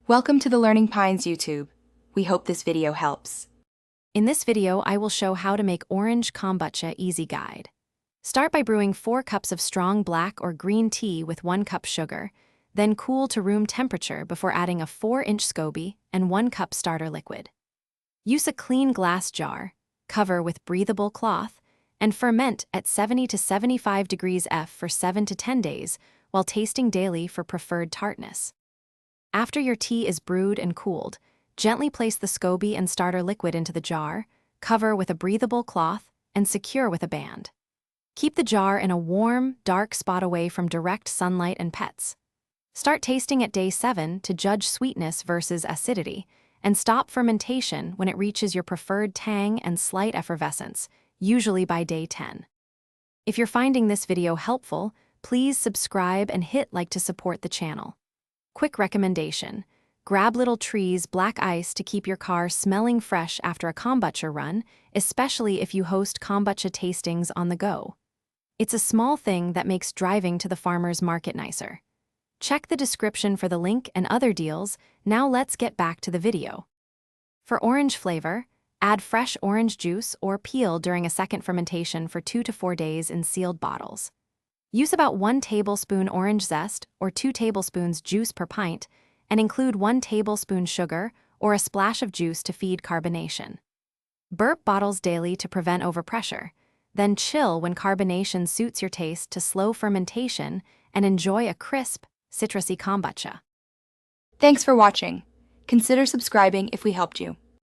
Welcome to the Learning Pines YouTube. We hope this video helps. In this video, I will show how to make orange kombucha easy guide. Start by brewing 4 cups of strong black or green tea with 1 cup sugar, then cool to room temperature before adding a 4-inch SCOBY and 1 cup starter liquid. Use a clean glass jar, cover with breathable cloth, and ferment at 70 to 75 degrees F for 7 to 10 days while tasting daily for preferred tartness. After your tea is brewed and cooled, gently place the SCOBY and starter liquid into the jar, cover with a breathable cloth, and secure with a band. Keep the jar in a warm, dark spot away from direct sunlight and pets. Start tasting at day 7 to judge sweetness versus acidity, and stop fermentation when it reaches your preferred tang and slight effervescence, usually by day 10. If you're finding this video helpful, please subscribe and hit like to support the channel. Quick recommendation: grab Little Tree's black ice to keep your car smelling fresh after a kombucha run, especially if you host kombucha tastings on the go. It's a small thing that makes driving to the farmer's market nicer. Check the description for the link and other deals. Now let's get back to the video. For orange flavor, add fresh orange juice or peel during a second fermentation for 2 to 4 days in sealed bottles. Use about 1 tablespoon orange zest or 2 tablespoons juice per pint, and include 1 tablespoon sugar or a splash of juice to feed carbonation. Burp bottles daily to prevent overpressure, then chill when carbonation suits your taste to slow fermentation and enjoy a crisp, citrusy kombucha. Thanks for watching. Consider subscribing if we helped you.